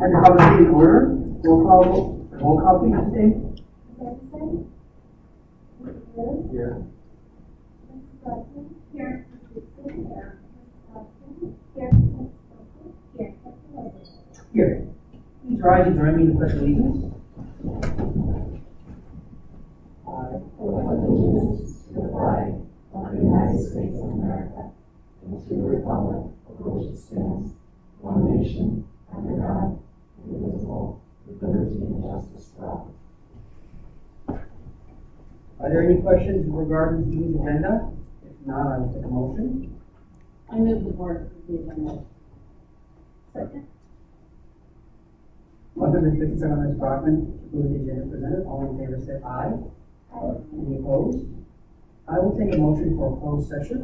And the public meeting order, roll call please, Dave. Anderson? Mr. Rose? Here. Mrs. Dodson? Here. Mr. Dixon? Here. Mrs. Dodson? Here. Mrs. Dodson? Here. Mr. Rose? Here. Please rise and join me in the pledge of allegiance. I pledge allegiance to the flag of the United States of America and to the republic for which it stands, one nation, under God, indivisible, with liberty and justice for all. Are there any questions regarding the agenda? If not, I will take a motion. I move the board approve the agenda. Second? Motion been seconded by Ms. Brockman to approve the agenda presented. All in favor say aye. Aye. Any opposed? I will take a motion for a closed session.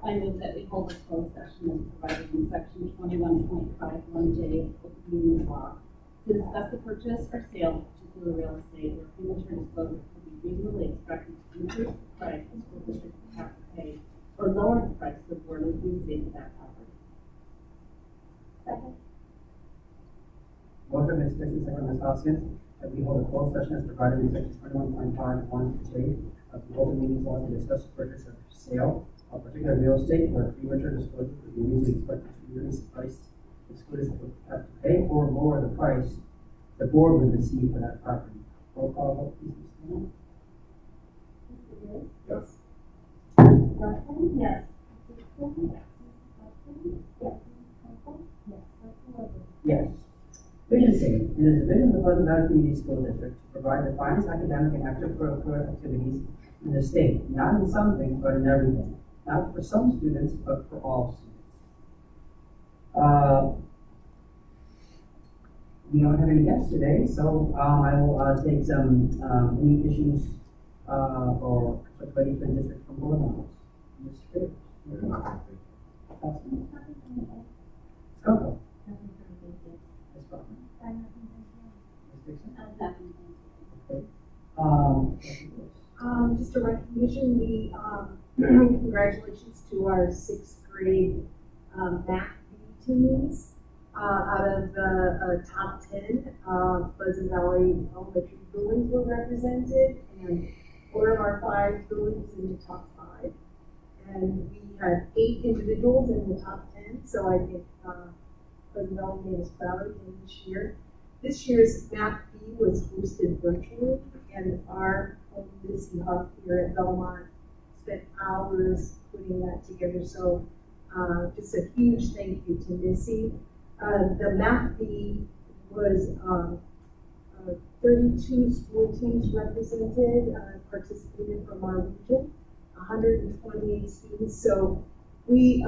I move that we hold a closed session as provided in section 21.51J of the meeting law to discuss the purchase or sale of particular real estate where premature disclosure could be reasonably expected to increase the price the school district would have to pay or lower the price the board would receive for that property. Second? Motion been seconded by Ms. Hoskins that we hold a closed session as provided in section 21.51J of the open meetings law to discuss the purchase or sale of particular real estate where premature disclosure could be reasonably expected to increase the price the school district would have to pay or lower the price the board would receive for that property. Roll call vote, please, Ms. Mr. Rose? Yes. Mrs. Dodson? Yes. Mr. Dixon? Yes. Mrs. Dodson? Yes. Mrs. Temple? Yes. Mr. Rose? Yes. Vision statement. It is the vision of the Pleasant Valley Community School District to provide the finest academic and extracurricular activities in the state, not in some things, but in everything. Not for some students, but for all students. We don't have any guests today, so I will take some any issues or questions for the district from board members. Mr. Rivers. Nothing from the board. Scott. Nothing from the board. Ms. Brockman. Nothing from the Ms. Dixon. Nothing. Okay. Just a recognition, congratulations to our 6th grade math teams. Out of the top 10, Pleasant Valley Elementary buildings were represented, and 4 of our 5 buildings in the top 5. And we had 8 individuals in the top 10, so I think Pleasant Valley made us proud again this year. This year's Math B was hosted virtually, and our Missy Huff here at Belmont spent hours putting that together. So just a huge thank you to Missy. The Math B was 32 school teams represented, participated from our region, 128 students. So we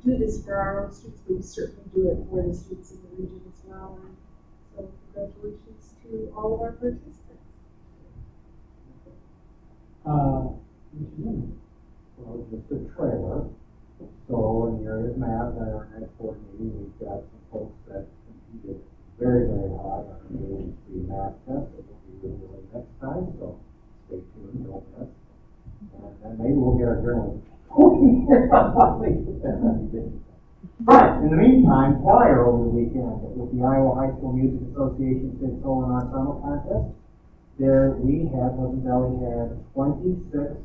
do this for our own students, but we certainly do it for the students in the region as well. And so congratulations to all of our participants. Well, just a trailer. So in the area of math, at our next board meeting, we've got some folks that competed very, very high on the free math test that we'll be reviewing next time. So stay tuned, don't miss. And then maybe we'll get our journalism. But in the meantime, choir over the weekend with the Iowa High School Music Association Sing Solo and Ensemble Contest. There we had, Pleasant Valley had 26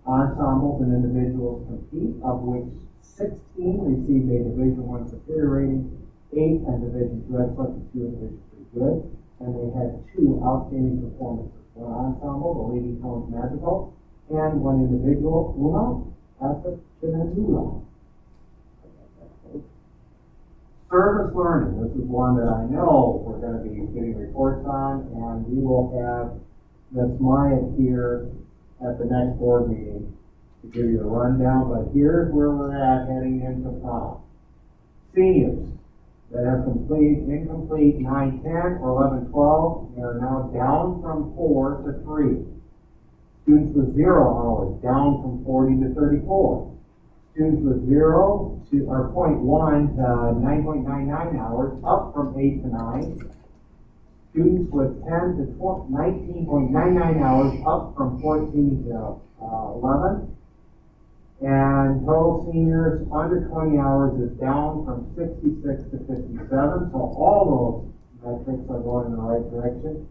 ensembles and individuals compete, of which 16 received a Division I superior rating, 8 and Division II excellent, and 2 Division III good. And they had 2 outstanding performances. One ensemble, the Lady Tones Magical, and one individual, Una Africanadula. Service learning, this is one that I know we're going to be getting reports on, and we will have Ms. Maya here at the next board meeting to give you a rundown, but here's where we're at heading into prom. Seniors that have incomplete 9, 10, or 11, 12, they are now down from 4 to 3. Students with 0 hours down from 40 to 34. Students with 0 to, or 0.1 to 9.99 hours, up from 8 to 9. Students with 10 to 19.99 hours, up from 14 to 11. And total seniors under 20 hours is down from 66 to 57, so all those metrics are going in the right direction.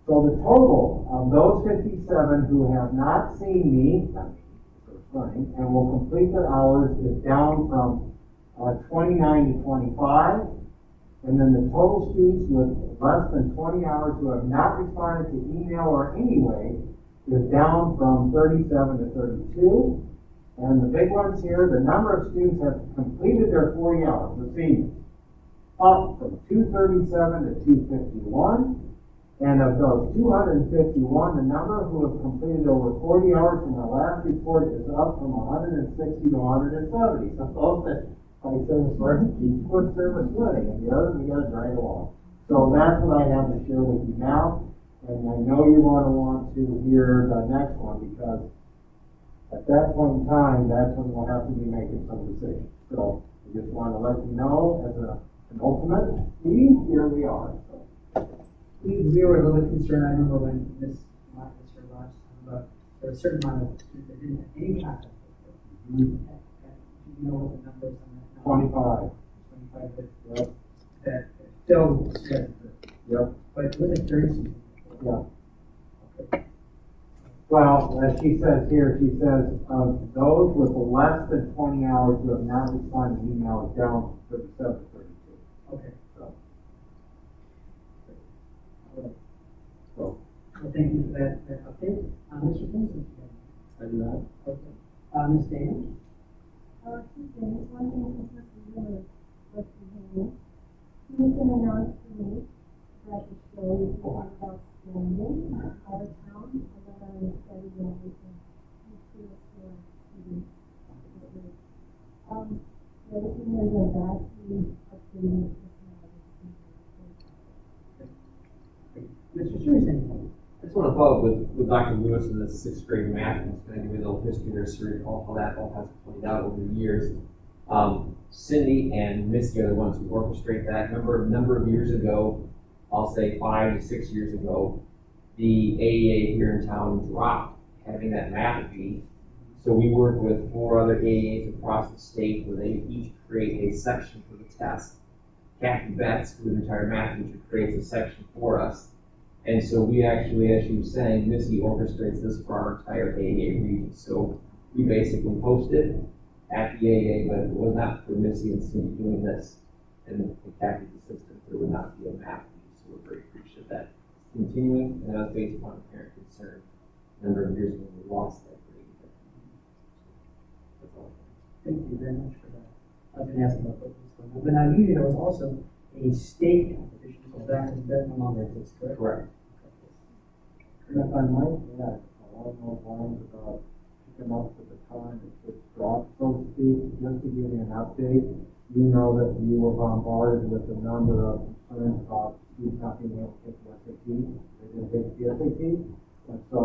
So the total of those 57 who have not seen me, and will complete their hours is down from 29 to 25. And then the total students with less than 20 hours who have not responded to email or anyway is down from 37 to 32. And the big ones here, the number of students have completed their 40 hours, the seniors, up from 237 to 251. And of those 251, the number who have completed over 40 hours from our last report is up from 160 to 170. So those that like service learning keep good service learning, and the others we got to drag along. So that's what I have to share with you now. And I know you're going to want to hear the next one, because at that point in time, that's when we'll have to be making some decisions. So I just want to let you know, as an ultimate meeting, here we are. So. We were a little bit concerned, I remember when Ms. Mott was here last time, about there was a certain amount of students that didn't have any contact with it. Do you know what the number is on that? 25. 25, but Yep. that still, yes, Yep. but it was a 30. Yeah. Okay. Well, as she says here, she says, those with less than 20 hours who have not responded to email is down from 37 to 32. Okay. So. Well, thank you for that update. Mr. Kinsey? I do that. Okay. Ms. Dana? Two things. One thing is this is really what you can announce to me that the show is outstanding out of town, and then I'm excited that we can improve for students. The other thing is a vastly updated Mr. Seriously? I just want to follow up with Dr. Lewis in the 6th grade math, and just kind of give you a little history there, so you recall how that all has played out over the years. Cindy and Misty are the ones who orchestrate that. Remember, a number of years ago, I'll say 5 to 6 years ago, the AEA here in town dropped having that math fee. So we worked with 4 other AEAs across the state where they each create a section for the test. Kathy Betts, who's an entire math teacher, creates a section for us. And so we actually, as she was saying, Missy orchestrates this for our entire AEA region. So we basically host it at the AEA, but if it was not for Missy and Cindy doing this, and Kathy's assistant, there would not be a math fee. So we're very appreciative of that continuing, and that was based upon parent concern a number of years when we lost that grade. That's all. Thank you very much for that. I've been asking about what was going on. But now usually there was also a state competition, so that no longer exists, correct? Correct. If I might add, along those lines about picking up the baton that gets dropped, so to speak, just to give you an update, you know that we were bombarded with a number of concerns about students not being able to take the SAT. They didn't take the SAT, and so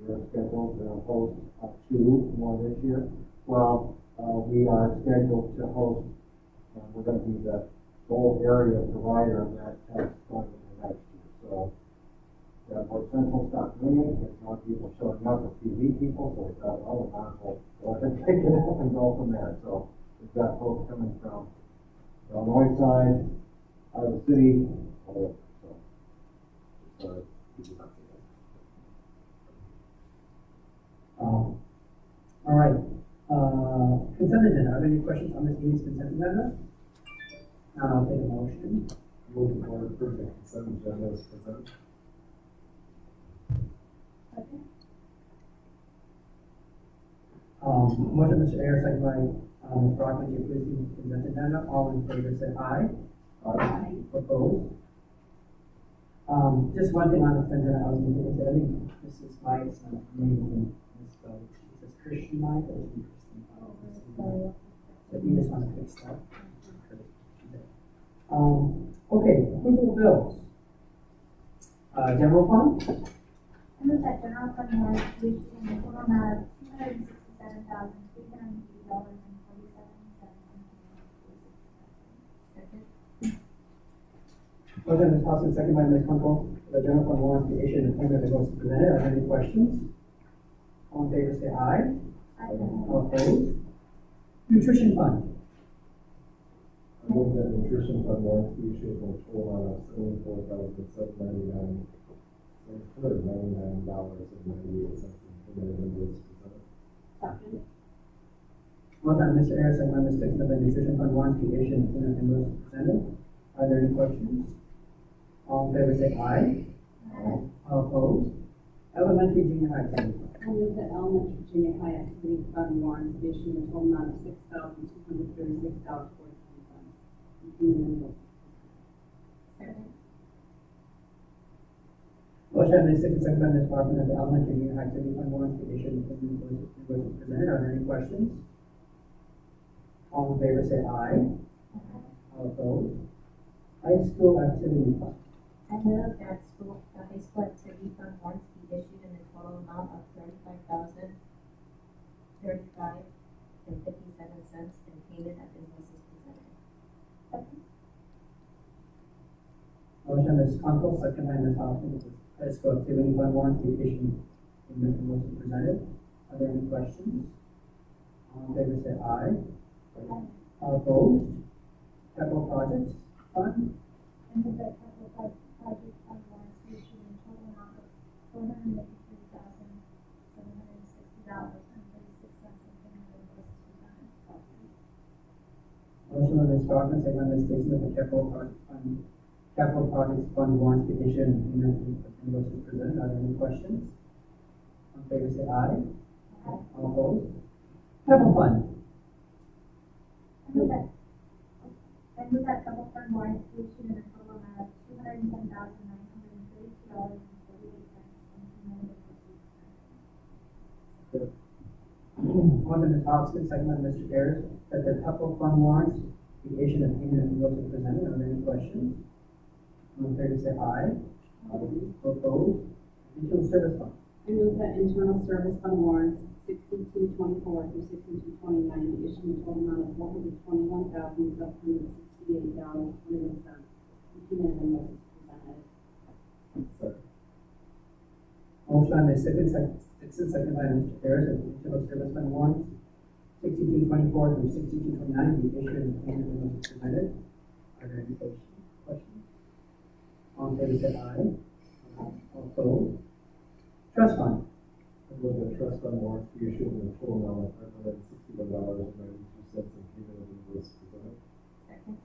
we are scheduled to host 2 more this year. Well, we are scheduled to host, and we're going to be the sole area provider of that test going into next year. So Port Central stopped doing it, there's more people showing up as TV people, so we thought, well, we're not going to go ahead and take it up and go from there. So we've got folks coming from the Illinois side, out of the city, all over. So All right. Consent agenda. Are there any questions on this meeting's consent agenda? Now I'll take a motion. Move the board approve the consent agenda as presented. second. Motion, Mr. Ayers, second by Ms. Brockman, to approve the consent agenda. All in favor, say aye. Aye. Opposed? Just one thing on the consent agenda, I was going to say, I think Mrs. Mike's name misspelled. It says Christian Mike, or is it Christian Mike? Sorry. So we just want to fix that. Okay, approval of bills. General fund? I move that general fund has reached in the total amount of $267,380.47. Motion, Ms. Paulson, second by Ms. Kunkel. The general fund warrants be issued and payment of the bills presented. Are there any questions? All in favor, say aye. All opposed? Nutrition fund. I move that nutrition fund warrants be issued for a total amount of $74,799.98 included in this presented. Second. Motion by Mr. Ayers, second by Ms. Dixon, that the nutrition fund warrants be issued and included in those presented. Are there any questions? All in favor say aye. All opposed? Elementary junior high activity fund. I move that elementary junior high activity fund warrants be issued in a total amount of $6,236.47. Motion by Ms. Dixon, second by Ms. Parkman, that the elementary junior high activity fund warrants be issued and included in those presented. Are there any questions? All in favor say aye. All opposed? High school activity fund. I move that the high school activity fund warrants be issued in the total amount of $35,035.57 and payment of invoices presented. Motion by Ms. Kunkel, second by Ms. Hopkins, that the high school activity fund warrants be issued and the motion presented. Are there any questions? All in favor say aye. All opposed? Capital projects fund. I move that capital project fund warrants be issued in a total amount of $483,760.36 and payment of invoices presented. Motion by Ms. Stockman, second by Ms. Dixon, that the capital projects fund warrants be issued and payment of invoices presented. Are there any questions? All in favor say aye. All opposed? Capital fund. I move that capital fund warrants be issued in a total amount of $210,932.48 and payment of invoices presented. Motion by Ms. Hopkins, second by Mr. Ayers, that the capital fund warrants be issued and payment of invoices presented. Are there any questions? All in favor say aye. Opposed? Internal service fund. I move that internal service fund warrants 6224 through 6229 be issued in a total amount of $421,768.21. Included in those presented. Motion by Ms. Dixon, second by Mr. Ayers, that the internal service fund warrants 6224 through 6229 be issued and payment of invoices presented. Are there any questions? All in favor say aye. All opposed? Trust fund. I move that trust fund warrants be issued in a total amount of $561.92 and payment of invoices presented. Second.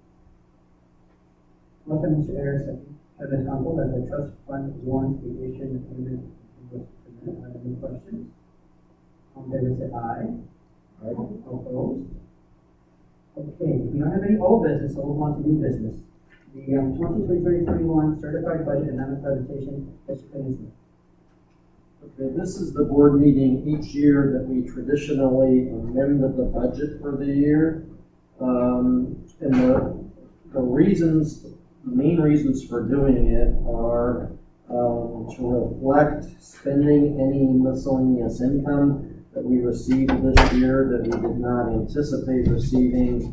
Motion by Mr. Ayers, second by Ms. Kunkel, that the trust fund warrants be issued and payment of invoices presented. Are there any questions? All in favor say aye. All opposed? Okay, we don't have any old business, so we'll move on to new business. The 2020-2021 certified budget amendment presentation, Mr. Kinsler. Okay, this is the board meeting each year that we traditionally amend the budget for the year. And the main reasons for doing it are to reflect spending any miscellaneous income that we received this year that we did not anticipate receiving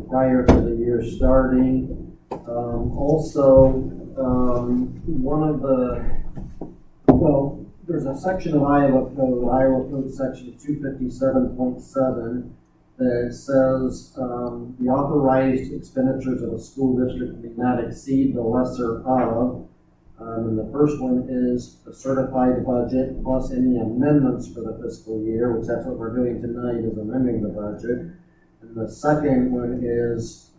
prior to the year starting. There's a section of Iowa Code section 257.7 that says the authorized expenditures of a school district may not exceed the lesser of. And the first one is the certified budget plus any amendments for the fiscal year, which that's what we're doing tonight, is amending the budget. And the second one is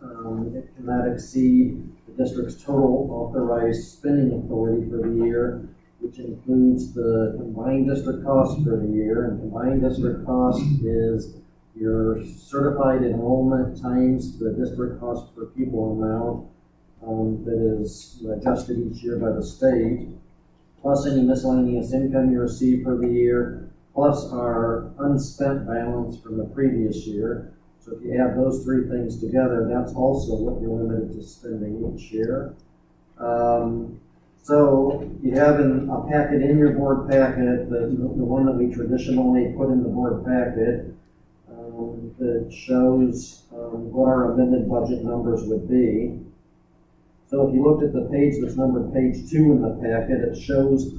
it cannot exceed the district's total authorized spending authority for the year, which includes the combined district cost for the year. And combined district cost is your certified enrollment times the district cost per pupil amount that is adjusted each year by the state, plus any miscellaneous income you receive for the year, plus our unspent balance from the previous year. So if you add those three things together, that's also what you're limited to spending each year. So you have a packet in your board packet, the one that we traditionally put in the board packet, that shows what our amended budget numbers would be. So if you looked at the page that's numbered page 2 in the packet, it shows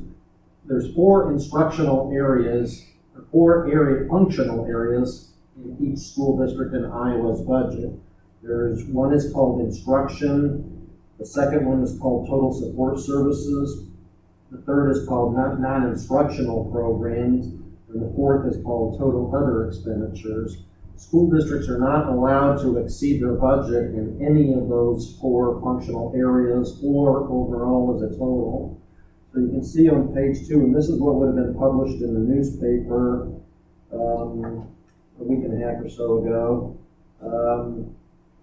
there's 4 instructional areas 4 area functional areas in each school district in Iowa's budget. One is called instruction, the second one is called total support services, the third is called non-instructional programs, and the fourth is called total other expenditures. School districts are not allowed to exceed their budget in any of those 4 functional areas or overall as a total. So you can see on page 2, and this is what would have been published in the newspaper a week and a half or so ago.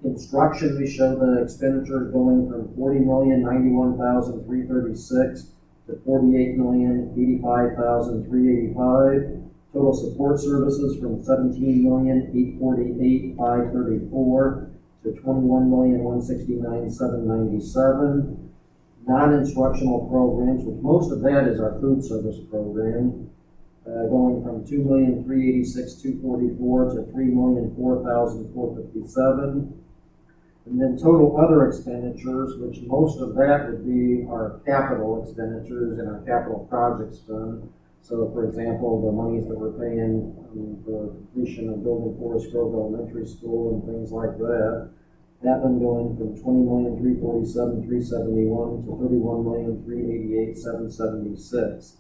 Instruction, we show the expenditures going from $40,091,336 to $48,085,385. Total support services from $17,848,534 to $21,169,797. Non-instructional programs, which most of that is our food service program, going from $2,386,244 to $3,004,457. And then total other expenditures, which most of that would be our capital expenditures in our capital projects fund. So, for example, the monies that we're paying for completion of building Forest Grove Elementary School and things like that. That one going from $20,347,371 to $31,388,776.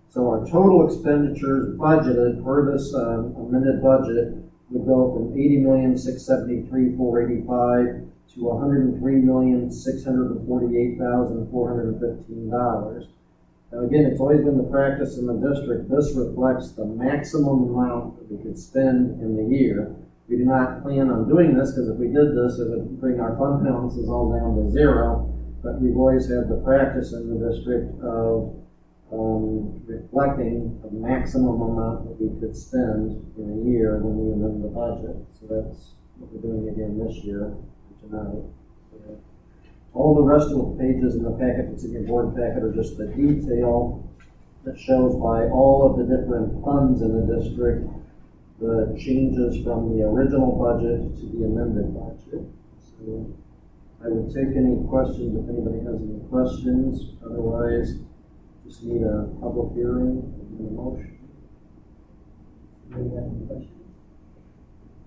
So our total expenditures budgeted per this amended budget would go from $80,673,485 to $103,648,415. Now again, it's always been the practice in the district. This reflects the maximum amount that we could spend in the year. We do not plan on doing this because if we did this, it would bring our fund balances all down to 0. But we've always had the practice in the district of reflecting the maximum amount that we could spend in a year when we amend the budget. So that's what we're doing again this year, tonight. All the rest of the pages in the packet that's in your board packet are just the detail that shows by all of the different funds in the district the changes from the original budget to the amended budget. So I would take any questions if anybody has any questions. Otherwise, just need a public hearing and a motion. Anybody have any questions?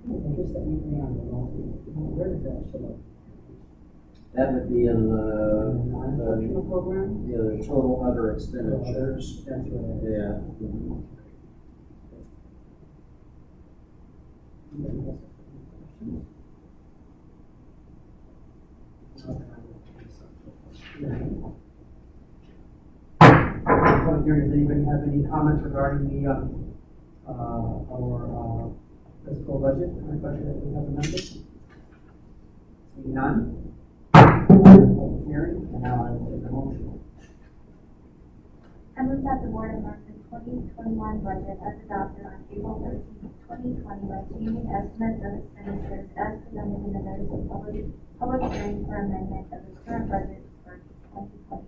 Interest that you pay on the loan, where does that show up? That would be in Non-instructional program? the total other expenditures. That's what it is. Yeah. Anybody else have any questions? Public hearing, does anybody have any comments regarding the, our fiscal budget, or budget that we have amended? Seeing none? Public hearing, and now I will take a motion. I move that the board amend the 2021 budget as adopted on April 13, 2020 by changing estimates of expenditures as presented in the notice of public hearing for amendment of the current budget for 2020.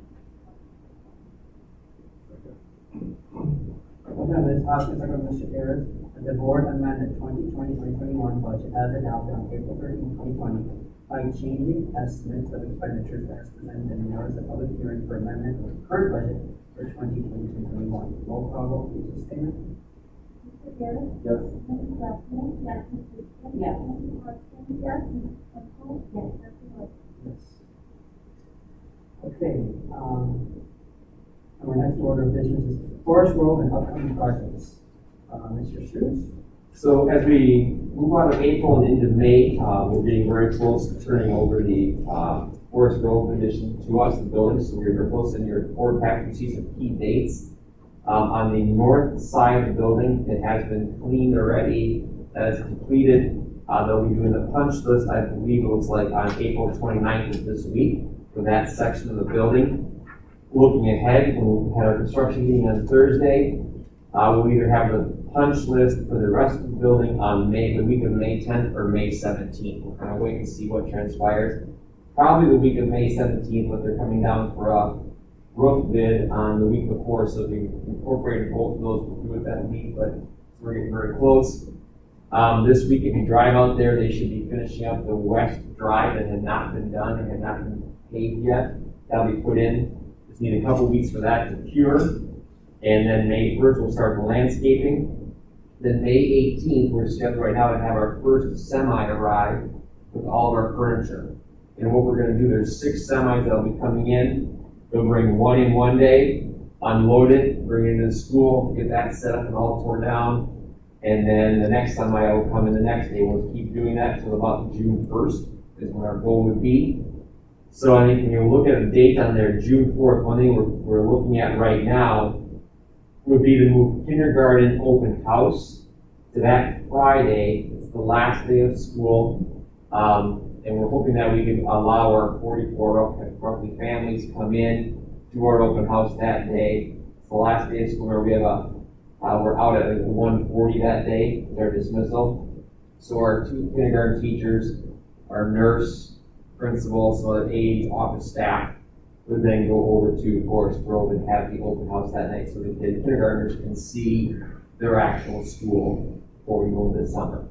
Okay, Ms. Hopkins, second by Mr. Ayers, that the board amend the 2020-2021 budget as adopted on April 13, 2020 by changing estimates of expenditures as presented in the notice of public hearing for amendment of the current budget for 2020-2021. Roll call vote, please, statement. Mr. Ayers? Yes. Mrs. Blackman? Yes. Mrs. Gibson? Yes. Mrs. Hopkins? Yes. Mrs. Temple? Yes. Dr. Wood? Yes. Okay, our next order of business is Forest Grove and upcoming projects. Mr. Schutz? So as we move out of April and into May, we're getting very close to turning over the Forest Grove addition to us, the building. So we're close in your board pack. You see some key dates. On the north side of the building, it has been cleaned already. That is completed. They'll be doing the punch list, I believe it looks like on April 29th of this week for that section of the building. Looking ahead, we'll have our construction meeting on Thursday. We'll either have the punch list for the rest of the building on the week of May 10th or May 17th. We'll kind of wait and see what transpires. Probably the week of May 17th, but they're coming down for a roof bid on the week before, so if we incorporated both of those, we'll do it that week, but we're getting very close. This week, if you drive out there, they should be finishing up the west drive that had not been done and had not been paved yet. That'll be put in. Just need a couple weeks for that to cure. And then May 1st, we'll start the landscaping. Then May 18th, we're scheduled right now to have our first semi arrive with all of our furniture. And what we're gonna do, there's 6 semis that'll be coming in. They'll bring one in one day, unload it, bring it into the school, get that set up and all torn down. And then the next semi will come in the next day. We'll keep doing that until about June 1st is when our goal would be. So I think when you look at a date on there, June 4th, one thing we're looking at right now would be to move kindergarten open house to that Friday. It's the last day of school. And we're hoping that we can allow our 44 roughly families to come in, do our open house that day. It's the last day of school where we have we're out at 1:40 that day, with our dismissal. So our 2 kindergarten teachers, our nurse, principal, some other aides, office staff would then go over to Forest Grove and have the open house that night so the kindergartners can see their actual school before we move this summer.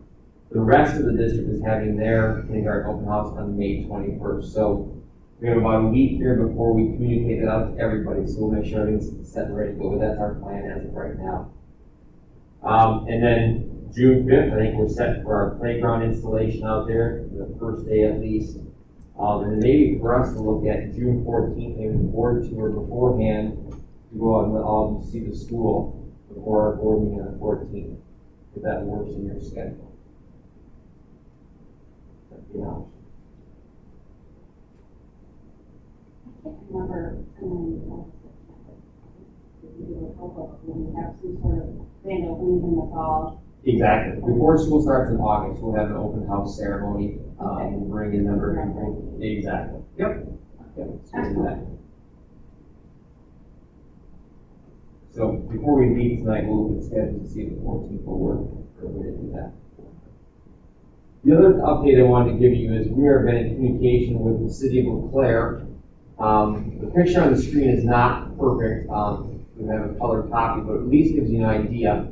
The rest of the district is having their kindergarten open house on May 21st. So we have about a week here before we communicate that out to everybody. So we'll make sure everything's set and ready to go. But that's our plan as of right now. And then June 5th, I think we're set for our playground installation out there, the first day at least. And then maybe for us to look at June 14th, maybe the board tour beforehand to go out and let all of you see the school before our board meeting on the 14th, if that works in your schedule. That'd be an option. I can't remember when we have some sort of grand openings in the fall. Exactly. Before school starts in August, we'll have an open house ceremony. We'll bring in a number of people. Exactly. Yep. So we'll do that. So before we leave tonight, we'll look at schedules to see if the 14th will work for a way to do that. The other update I wanted to give you is we have been in communication with the city of Eau Claire. The picture on the screen is not perfect. We have a colored copy, but at least gives you an idea.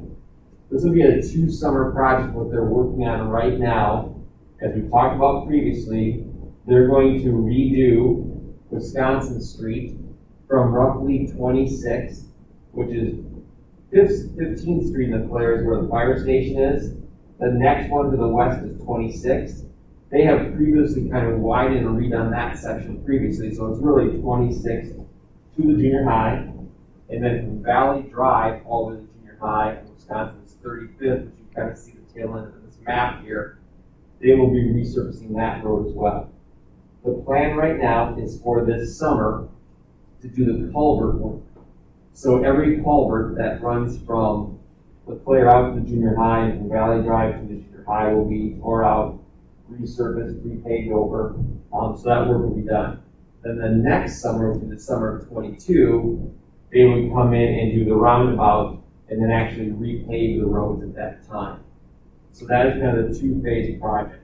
This will be a 2-summer project, what they're working on right now. As we've talked about previously, they're going to redo Wisconsin Street from roughly 26th, which is 15th Street in Eau Claire is where the fire station is. The next one to the west is 26th. They have previously kind of widened and redone that section previously, so it's really 26th to the junior high, and then from Valley Drive all the way to the junior high, and Wisconsin's 35th, which you kind of see the tail end of this map here. They will be resurfacing that road as well. The plan right now is for this summer to do the culvert work. So every culvert that runs from the Claire out to the junior high and from Valley Drive to the junior high will be tore out, resurfaced, repaved over. So that work will be done. Then the next summer, which is the summer of 22, they would come in and do the roundabout and then actually repave the roads at that time. So that is kind of the 2-phase project.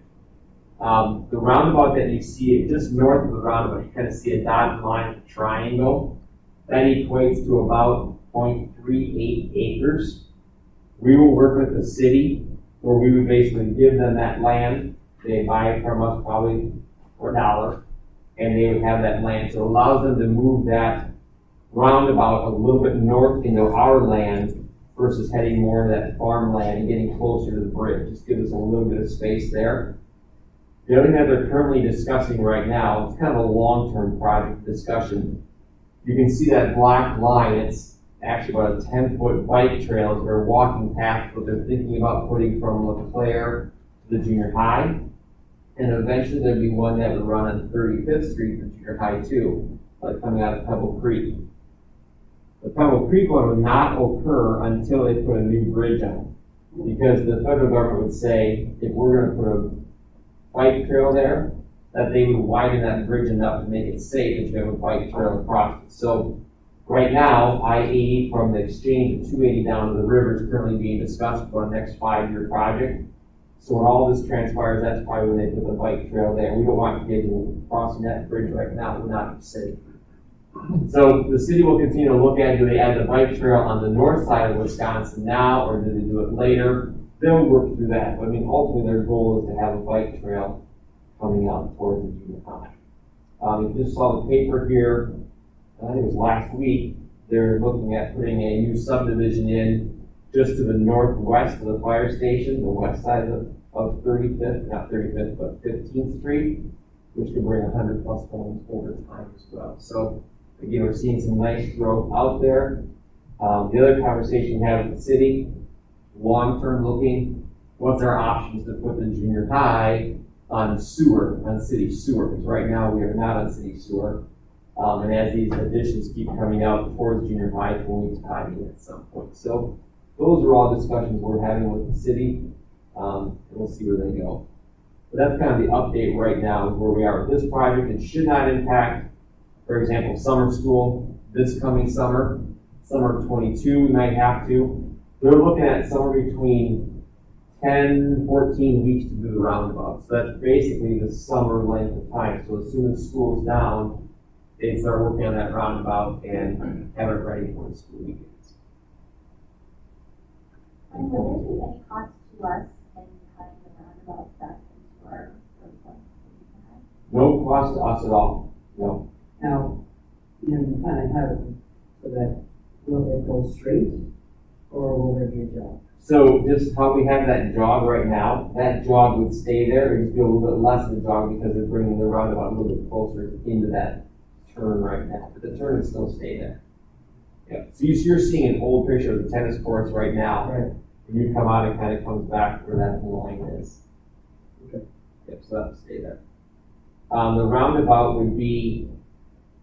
The roundabout that you see, just north of the roundabout, you kind of see a dotted line, a triangle. That equates to about 0.38 acres. We will work with the city where we would basically give them that land. They buy it from us probably for $1, and they would have that land. So it allows them to move that roundabout a little bit north into our land versus heading more into that farmland and getting closer to the bridge. Just gives us a little bit of space there. The other thing that they're currently discussing right now, it's kind of a long-term project discussion. You can see that black line, it's actually about a 10-foot bike trail or walking path that they're thinking about putting from LeClaire to the junior high. And eventually there'd be one that would run on 35th Street to junior high too, like coming out of Pebble Creek. The Pebble Creek one would not occur until they put a new bridge on. Because the federal government would say, if we're going to put a bike trail there, that they would widen that bridge enough to make it safe that you have a bike trail across it. So right now, I-80 from the exchange of 280 down to the river is currently being discussed for our next 5-year project. So when all this transpires, that's probably when they put the bike trail there. We don't want kids crossing that bridge right now. It would not be safe. So the city will continue to look at, do they add the bike trail on the north side of Wisconsin now, or do they do it later? They'll work through that. But I mean, ultimately their goal is to have a bike trail coming out towards the junior high. You just saw the paper here, I think it was last week, they're looking at putting a new subdivision in just to the northwest of the fire station, the west side of 35th, not 35th, but 15th Street, which could bring 100+ homes over time as well. So again, we're seeing some nice growth out there. The other conversation we have with the city, long-term looking, what's our options to put the junior high on sewer, on city sewer? Because right now we are not on city sewer. And as these additions keep coming out towards junior high, we'll need to tie in at some point. So those are all discussions we're having with the city, and we'll see where they go. But that's kind of the update right now of where we are with this project. It should not impact, for example, summer school this coming summer, summer of 22, we might have to. They're looking at somewhere between 10, 14 weeks to do the roundabout. So that's basically the summer length of time. So as soon as school's down, they start working on that roundabout and have it ready for the school weekends. And will there be any cost to us in cutting the roundabout stuff into our road fund? No cost to us at all, no. Now, you kind of have it so that will it go straight or will there be a jog? So just how we have that jog right now, that jog would stay there. It would just be a little bit less of a jog because they're bringing the roundabout a little bit closer into that turn right now. But the turn would still stay there. Yeah. So you're seeing an old picture of the tennis courts right now. Right. When you come out, it kind of comes back where that line is. Okay. Yep, so that would stay there. The roundabout would be,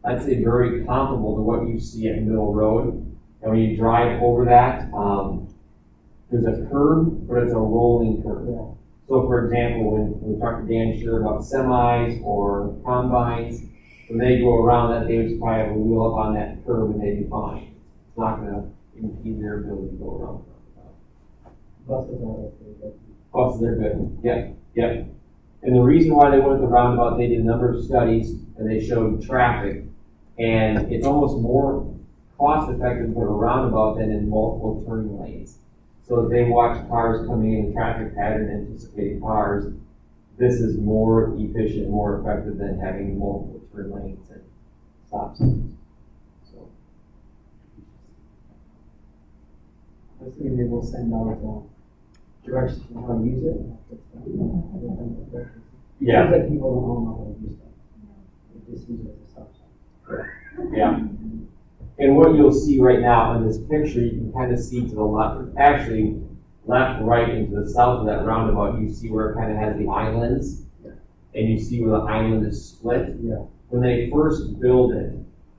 I'd say, very comparable to what you see at Middle Road. And when you drive over that, there's a curb, but it's a rolling curb. Yeah. So for example, when we talk to Dan Sure about semis or combines, when they go around that, they would just probably have a wheel up on that curb and they'd be fine. It's not going to impede their ability to go around. Buses are okay. Buses are good. Yep, yep. And the reason why they went the roundabout, they did a number of studies and they showed traffic, and it's almost more cost effective to put a roundabout than in multiple turning lanes. So if they watch cars coming in the traffic pattern, anticipating cars, this is more efficient, more effective than having multiple turn lanes and stop signs. So, I was thinking maybe we'll send out directions on how to use it. yeah, Seems like people don't know how to use that. They just use it as a stop sign. yeah. And what you'll see right now in this picture, you can kind of see to the left, actually left, right, and to the south of that roundabout, you see where it kind of has the islands. Yeah. And you see where the island is split. Yeah. When they first build it,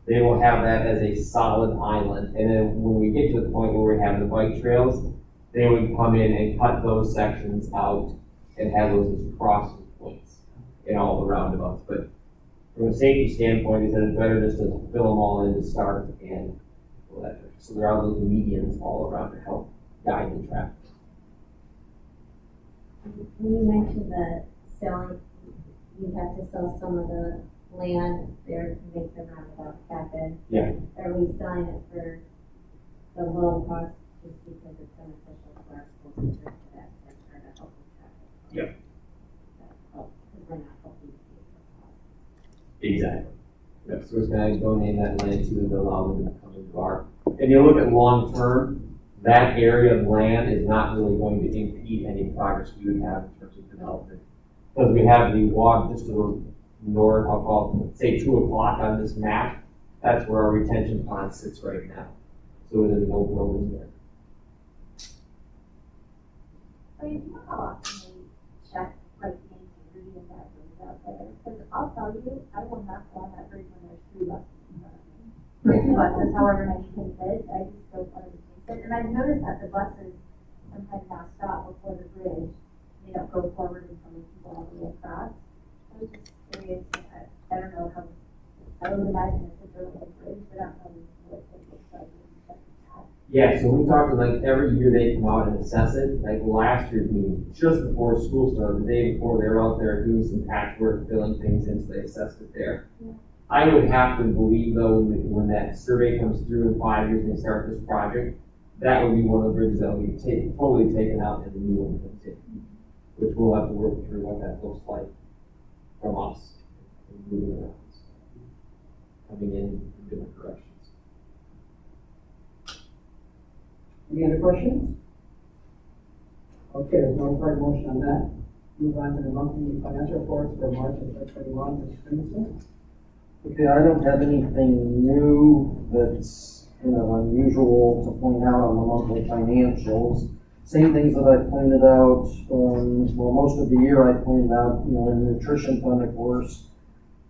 they will have that as a solid island. And then when we get to the point where we have the bike trails, they would come in and cut those sections out and have those as crossing points in all the roundabouts. But from a safety standpoint, they said it's better just to fill them all in to start and go that direction. So there are those medians all around to help guide the traffic. When you mentioned the selling, you have to sell some of the land there to make the roundabout happen. Yeah. Are we selling it for the low cost just because it's beneficial for our school district for that to try to help with traffic? Yep. Because we're not helping to pay for cost. Exactly. Yep. So it's going to donate that land to them to allow them to come into our. And you look at long term, that area of land is not really going to impede any progress we would have in terms of development. Because we have the walk just to the north, I'll call it, say 2 o'clock on this map. That's where our retention pond sits right now. So there's no building there. So you know how often they check like the integrity of that bridge out there? Because I'll tell you, I will not go on that bridge when there's 3 buses in front of me. Or 2 buses, however many can fit, I just go for the station. And I've noticed that the buses sometimes now stop before the bridge. They don't go forward until the people all the way across. I was just curious, I don't know how, I would imagine it's a buildable bridge, but I don't know what it looks like when you check it out. Yeah, so we talked to like every year they come out and assess it. Like last year's meeting, just before school started, the day before, they were out there doing some patchwork, filling things in, so they assessed it there. Yeah. I would have to believe though, when that survey comes through in 5 years and they start this project, that would be one of the bridges that will be totally taken out and the new one comes in, which we'll have to work through what that looks like from us and moving around, coming in different directions. Any other questions? Okay, there's no further motion on that. Move on to the monthly financial reports for March of 2021, Mr. Stevenson. Okay, I don't have anything new that's, unusual to point out on the monthly financials. Same things that I pointed out, most of the year I pointed out, in the nutrition fund, of course,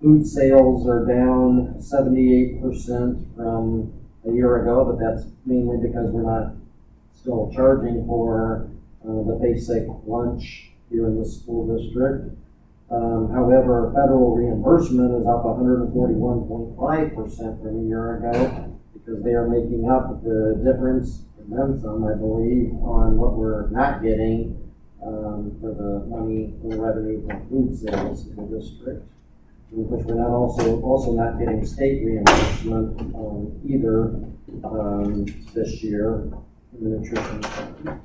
food sales are down 78% from a year ago, but that's mainly because we're not still charging for the basic lunch here in the school district. However, federal reimbursement is up 141.5% from a year ago because they are making up the difference and then some, I believe, on what we're not getting for the money, for the revenue from food sales in the district. Which we're not also not getting state reimbursement either this year in the nutrition fund.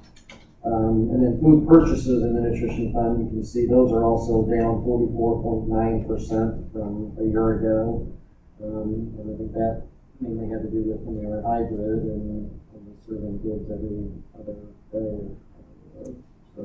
And then food purchases in the nutrition fund, you can see those are also down 44.9% from a year ago. And I think that mainly had to do with when they were hybrid and serving goods every other day. So.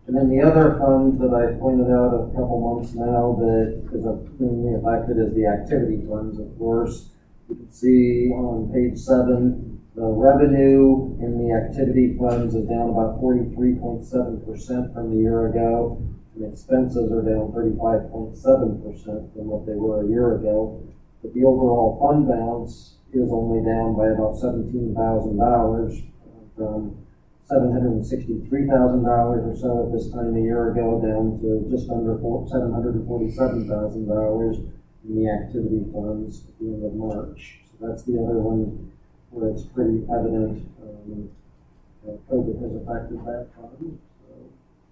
And then the other fund that I pointed out a couple months now that is mainly affected is the activity funds, of course. You can see on page 7, the revenue in the activity funds is down about 43.7% from the year ago, and expenses are down 35.7% from what they were a year ago. But the overall fund balance is only down by about $17,000 from $763,000 or so at this time a year ago, down to just under $747,000 in the activity funds at the end of March. So that's the other one where it's pretty evident COVID has affected that fund.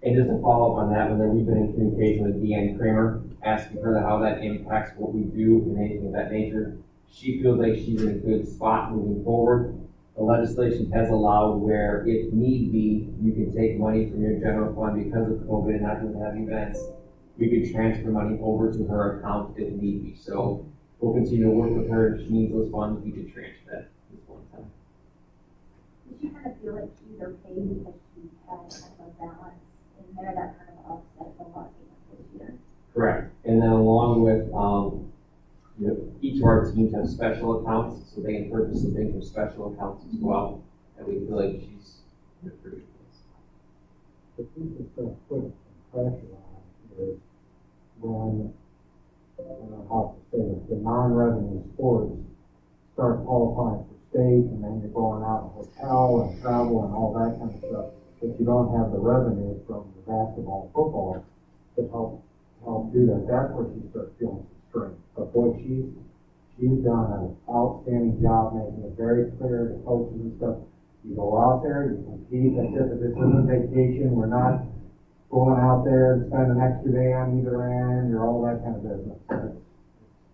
And just to follow up on that, we've been in communication with Deanne Kramer, asking her how that impacts what we do and anything of that nature. She feels like she's in a good spot moving forward. The legislation has allowed where, if need be, you can take money from your general fund because of COVID and not going to have events. We could transfer money over to her account if need be. So we'll continue to work with her. If she needs those funds, we can transfer that at this point in time. Did she kind of feel like she's okay because she had kind of a balance in there that kind of offset the loss this year? Correct. And then along with each of our teams have special accounts, so they can purchase some things from special accounts as well. And we feel like she's in a pretty good place. The thing that's going to put pressure on is when, I don't know how to say this, the non-revenue sports start qualifying for state, and then you're going out in hotel and travel and all that kind of stuff. But you don't have the revenue from the basketball, football to help do that. That's where she starts feeling some strain. But boy, she's done an outstanding job making it very clear to coaches and stuff. You go out there, you compete. As if this isn't vacation, we're not going out there to spend an extra day on either end or all that kind of business.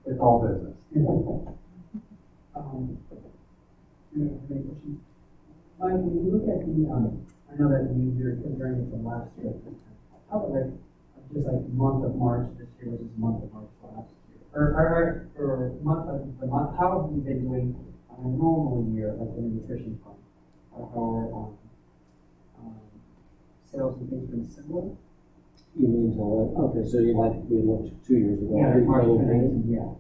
It's all business. Any questions? When you look at the, I know that you're comparing it to last year. How about just like month of March this year versus month of March last year? Or month of the month, how have you been doing on a normal year, like in the nutrition fund? Or sales and things been similar? You mean to what? Okay, so we looked 2 years ago. Yeah, March 2019, yeah.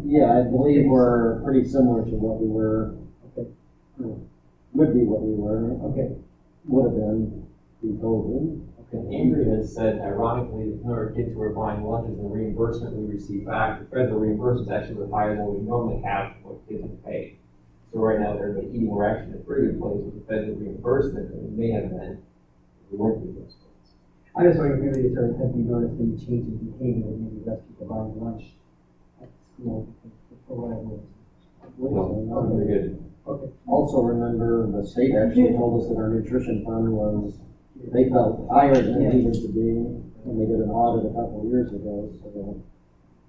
Yeah, I believe we're pretty similar to what we were. Okay. Would be what we were. Okay. Would have been pre-COVID. And Andrea has said, ironically, that our kids who are buying lunches and the reimbursement we receive back, the federal reimbursement is actually higher than we normally have for what kids have paid. So right now, they're eating, we're actually in a pretty good place with the federal reimbursement than we may have been if we weren't getting those funds. I just wondering if maybe have you noticed any change in behavior, maybe less people buying lunch at school for whatever reason? No, very good. Okay. Also remember, the state actually told us that our nutrition fund was, they felt higher than it needed to be when they did an audit a couple of years ago. So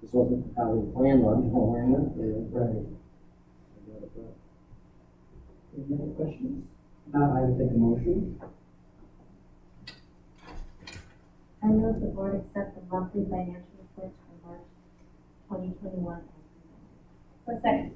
this wasn't how we planned on doing it. Right. Any other questions? Now I will take a motion. I move the board accept the monthly financial reports for March 2021 as presented. A second.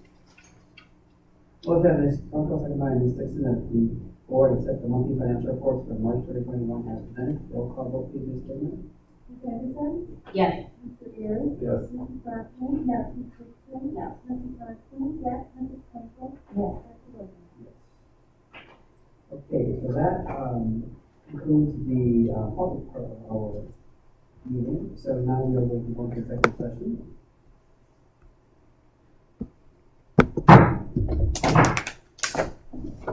Motion by Ms. Kunkel, second by Ms. Dixon, that the board accept the monthly financial reports for March 2021 as presented. Roll call vote, please, Ms. Dixon. Ms. Anderson? Yes. Mr. Ayers? Yes. Mrs. Blackman? Yes. Ms. Dixon? Yes. Mrs. Martin? Yes. Mrs. Kunkel? Yes. Dr. Williams? Yes. Okay, so that concludes the public part of our meeting. So now we are going to go into executive session.